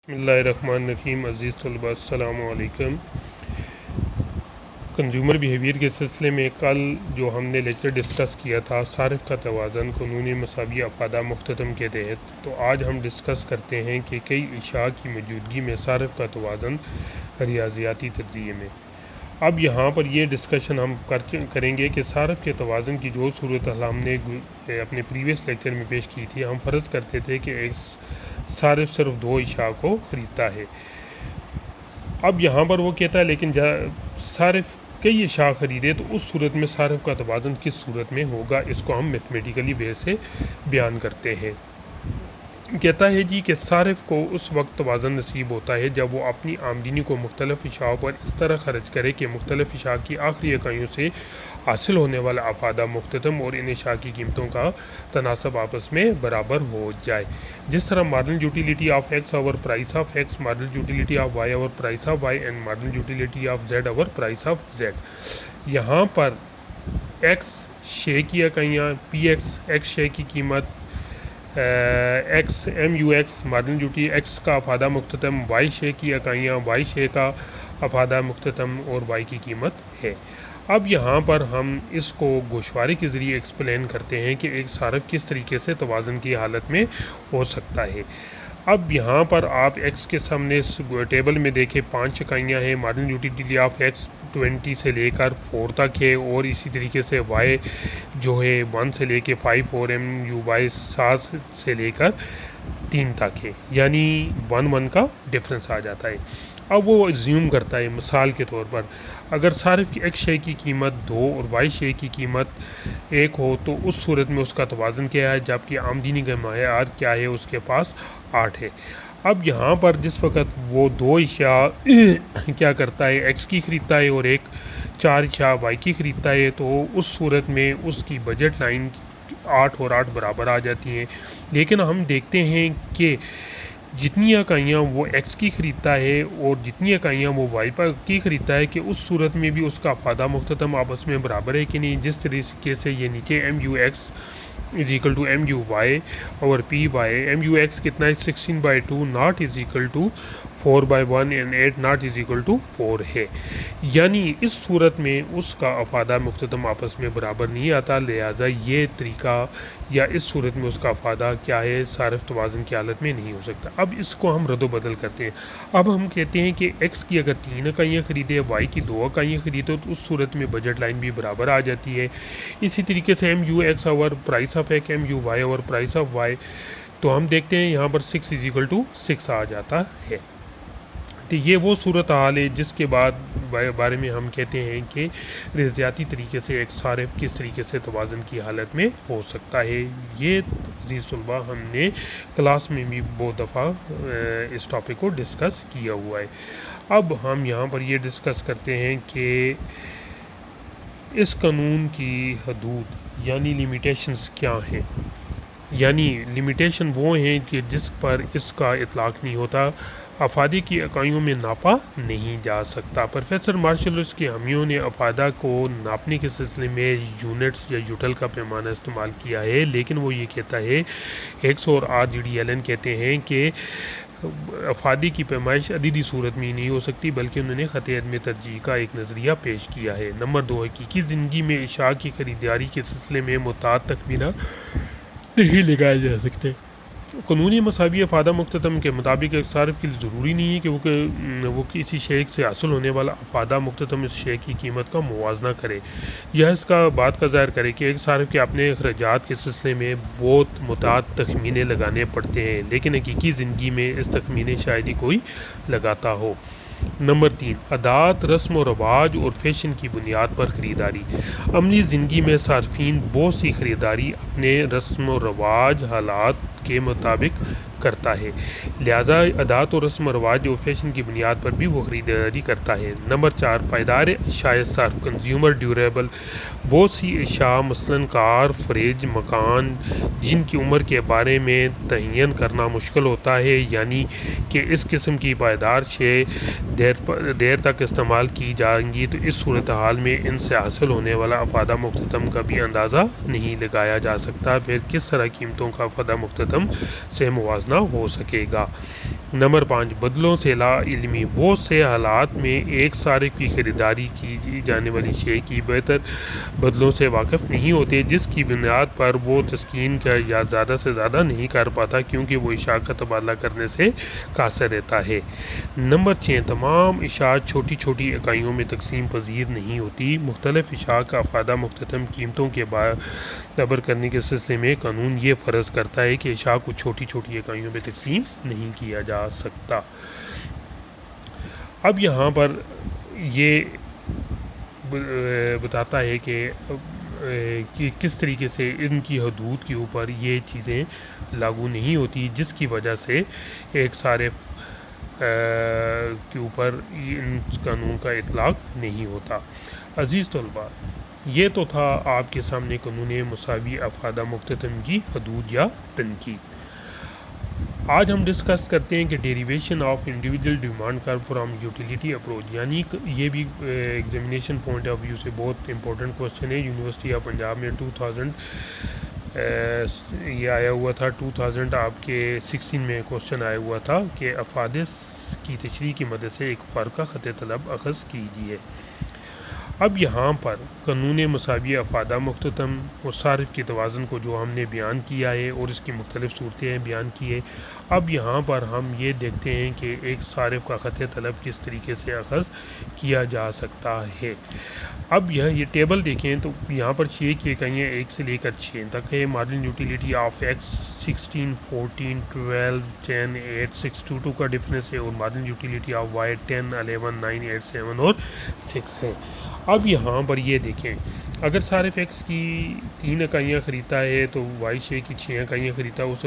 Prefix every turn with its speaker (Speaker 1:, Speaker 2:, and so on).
Speaker 1: بسم اللہ الرحمن الرحیم۔ عزیز طلباء السلام علیکم۔ کنزیومر بیہیویئر کے سلسلے میں کل جو ہم نے لیکچر ڈسکس کیا تھا صارف کا توازن قانون مساوی افادہ مختتم کے تحت، تو آج ہم ڈسکس کرتے ہیں کہ کئی اشیاء کی موجودگی میں صارف کا توازن ریاضیاتی تجزیے میں۔ اب یہاں پر یہ ڈسکشن ہم کریں گے کہ صارف کے توازن کی جو صورتحال ہم نے اپنے پریویس لیکچر میں پیش کی تھی۔ ہم فرض کرتے تھے کہ ایک صارف صرف دو اشیاء کو خریدتا ہے۔ اب یہاں پر وہ کہتا ہے لیکن صارف کئی اشیاء خریدے تو اس صورت میں صارف کا توازن کس صورت میں ہوگا، اس کو ہم میتھمیٹیکلی وے سے بیان کرتے ہیں۔ کہتا ہے جی کہ صارف کو اس وقت توازن نصیب ہوتا ہے جب وہ اپنی آمدنی کو مختلف اشیاء پر اس طرح خرچ کرے کہ مختلف اشیاء کی آخری اکائیوں سے حاصل ہونے والا افادہ مختتم اور ان اشیاء کی قیمتوں کا تناسب آپس میں برابر ہو جائے۔ جس طرح marginal utility of x over price of x, marginal utility of Y over price of Y and marginal utility of Z over price of Z. یہاں پر ایکس شے کی اکائیاں، پی ایکس شے کی قیمت، x M you x marginal utility x کا افادہ مختتم، Y شے کی اکائیاں، Y شے کا افادہ مختتم اور وائی کی قیمت ہے۔ اب یہاں پر ہم اس کو گوشوارے کے ذریعے ایکسپلین کرتے ہیں کہ ایک صارف کس طریقے سے توازن کی حالت میں ہو سکتا ہے۔ اب یہاں پر آپ ایکس کے سامنے ٹیبل میں دیکھیں 5 اکائیاں ہیں، مارجنل یوٹیلیٹی آف ایکس 20 سے لے کر 4 تک ہے، اور اسی طریقے سے وائی جو ہے 1 سے لے کے 5 اور ایم یو وائی 7 سے لے کر 3 تک ہے، یعنی 1 کا ڈفرنس آ جاتا ہے۔ اب وہ زیوم کرتا ہے مثال کے طور پر اگر صارف کی ایکس شے کی قیمت 2 اور وائی شے کی قیمت 1 ہو تو اس صورت میں اس کا توازن کیا ہے، جبکہ آمدنی کا معیار کیا ہے، اس کے پاس 8 ہے۔ اب یہاں پر جس وقت وہ 2 اشیاء کیا کرتا ہے، ایکس کی خریدتا ہے اور 4 اشیاء وائی کی خریدتا ہے، تو اس صورت میں اس کی بجٹ لائن 8 اور 8 برابر آ جاتی ہیں۔ لیکن ہم دیکھتے ہیں کہ جتنی اکائیاں وہ ایکس کی خریدتا ہے اور جتنی اکائیاں وہ وائی پر کی خریدتا ہے کہ اس صورت میں بھی اس کا افادہ مختتم آپس میں برابر ہے کہ نہیں۔ جس طریقے سے یہ نیچے M you x is equal to M you Y اور پی وائی، ایم یو ایکس کتنا ہے 16/2 not is equal to 4/1 and 8 not is equal to 4 ہے، یعنی اس صورت میں اس کا افادہ مختتم آپس میں برابر نہیں آتا، لہٰذا یہ طریقہ یا اس صورت میں اس کا افادہ کیا ہے، صارف توازن کی حالت میں نہیں ہو سکتا۔ اب اس کو ہم رد و بدل کرتے ہیں۔ اب ہم کہتے ہیں کہ ایکس کی اگر 3 اکائیاں خریدے، وائی کی 2 اکائیاں خریدے تو اس صورت میں بجٹ لائن بھی برابر آ جاتی ہے۔ اسی طریقے سے M you x over price of x, M you Y over price of Y, تو ہم دیکھتے ہیں یہاں پر 6 از ایکل ٹو 6 آ جاتا ہے۔ تو یہ وہ صورتحال ہے جس کے بارے میں ہم کہتے ہیں کہ ریاضیاتی طریقے سے ایک صارف کس طریقے سے توازن کی حالت میں ہو سکتا ہے۔ یہ عزیز طلباء ہم نے کلاس میں بھی بہت دفعہ اس ٹاپک کو ڈسکس کیا ہوا ہے۔ اب ہم یہاں پر یہ ڈسکس کرتے ہیں کہ اس قانون کی حدود یعنی لیمیٹیشنز کیا ہیں، یعنی لیمیٹیشن وہ ہیں کہ جس پر اس کا اطلاق نہیں ہوتا، افادے کی اکائیوں میں ناپا نہیں جا سکتا۔ پروفیسر مارشل اور اس کے حامیوں نے افادہ کو ناپنے کے سلسلے میں یونٹس یا یوٹل کا پیمانہ استعمال کیا ہے، لیکن وہ یہ کہتا ہے ہگس اور آر جی ڈی ایلن کہتے ہیں کہ افادے کی پیمائش عددی صورت میں ہی نہیں ہو سکتی، بلکہ انہوں نے خط عدم ترجیح کا ایک نظریہ پیش کیا ہے۔ نمبر 2، حقیقی زندگی میں اشیاء کی خریداری کے سلسلے میں متعدد تخمینہ نہیں لگائے جا سکتے۔ قانونی مساوی افادہ مختتم کے مطابق ایک صارف کے لیے ضروری نہیں ہے کہ وہ کسی شے سے حاصل ہونے والا افادہ مختتم اس شے کی قیمت کا موازنہ کرے یا اس کا بات کا ظاہر کرے کہ ایک صارف کے اپنے اخراجات کے سلسلے میں بہت متعدد تخمینے لگانے پڑتے ہیں، لیکن حقیقی زندگی میں اس تخمینے شاید ہی کوئی لگاتا ہو۔ نمبر 3، عادات، رسم و رواج اور فیشن کی بنیاد پر خریداری۔ عملی زندگی میں صارفین بہت سی خریداری اپنے رسم و رواج حالات کے مطابق کرتا ہے، لہذا عادات و رسم و رواج اور فیشن کی بنیاد پر بھی وہ خریداری کرتا ہے۔ نمبر 4، پائیدار اشیاء صرف کنزیومر ڈیوریبل۔ بہت سی اشیاء مثلاً کار، فریج، مکان، جن کی عمر کے بارے میں تعین کرنا مشکل ہوتا ہے، یعنی کہ اس قسم کی پائیدار شے دیر تک استعمال کی جائیں گی، تو اس صورتحال میں ان سے حاصل ہونے والا افادہ مختتم کا بھی اندازہ نہیں لگایا جا سکتا۔ پھر کس طرح قیمتوں کا افادہ مختتم سے موازنہ موازنہ ہو سکے گا۔ نمبر 5، بدلوں سے لا علمی، بہت سے حالات میں ایک صارف کی خریداری کی جانے والی شے کی بہتر بدلوں سے واقف نہیں ہوتے، جس کی بنیاد پر وہ تسکین کا یا زیادہ سے زیادہ نہیں کر پاتا کیونکہ وہ اشاع کا تبادلہ کرنے سے قاصر رہتا ہے۔ نمبر 6، تمام اشاعت چھوٹی چھوٹی اکائیوں میں تقسیم پذیر نہیں ہوتی۔ مختلف اشاع کا افادہ مختتم قیمتوں کے برابر کرنے کے سلسلے میں قانون یہ فرض کرتا ہے کہ اشاع کو چھوٹی چھوٹی اکائیوں میں تقسیم نہیں کیا جا سکتا۔ اب یہاں پر یہ بتاتا ہے کہ کس طریقے سے ان کی حدود کے اوپر یہ چیزیں لاگو نہیں ہوتی، جس کی وجہ سے ایک صارف کے اوپر ان قانون کا اطلاق نہیں ہوتا۔ عزیز طلباء، یہ تو تھا آپ کے سامنے قانون مساوی افادہ مختتم کی حدود یا تنقید۔ آج ہم ڈسکس کرتے ہیں کہ ڈیریویشن آف انڈیویجول ڈیمانڈ کرو فرام یوٹیلیٹی اپروچ، یعنی یہ بھی ایگزامینیشن پوائنٹ آف ویو سے بہت امپورٹنٹ کوشچن ہے۔ یونیورسٹی آف پنجاب میں 2000 یہ آیا ہوا تھا، 2000 آپ کے 16 میں کوشچن آیا ہوا تھا کہ افادے کی تشریح کی مدد سے ایک فرق کا خط طلب اخذ کیجیے۔ اب یہاں پر قانون مساوی افادہ مختتم اور صارف کے توازن کو جو ہم نے بیان کیا ہے اور اس کی مختلف صورتیں بیان کی ہے، اب یہاں پر ہم یہ دیکھتے ہیں کہ ایک صارف کا خط طلب کس طریقے سے اخذ کیا جا سکتا ہے۔ اب یہ ٹیبل دیکھیں تو یہاں پر 6 کی اکائیاں 1 سے لے کر 6 تک ہے۔ مارجن یوٹیلیٹی آف ایکس 16، 14، 12، 10، 8، 6، 2 کا ڈفرینس ہے، اور مارجن یوٹیلیٹی آف وائی 10، 11، 9، 8، 7 اور 6 ہے۔ اب یہاں پر یہ دیکھیں، اگر صارف ایکس کی 3 اکائیاں خریدتا ہے تو وائی شے کی 6 اکائیاں خریدتا ہے، اس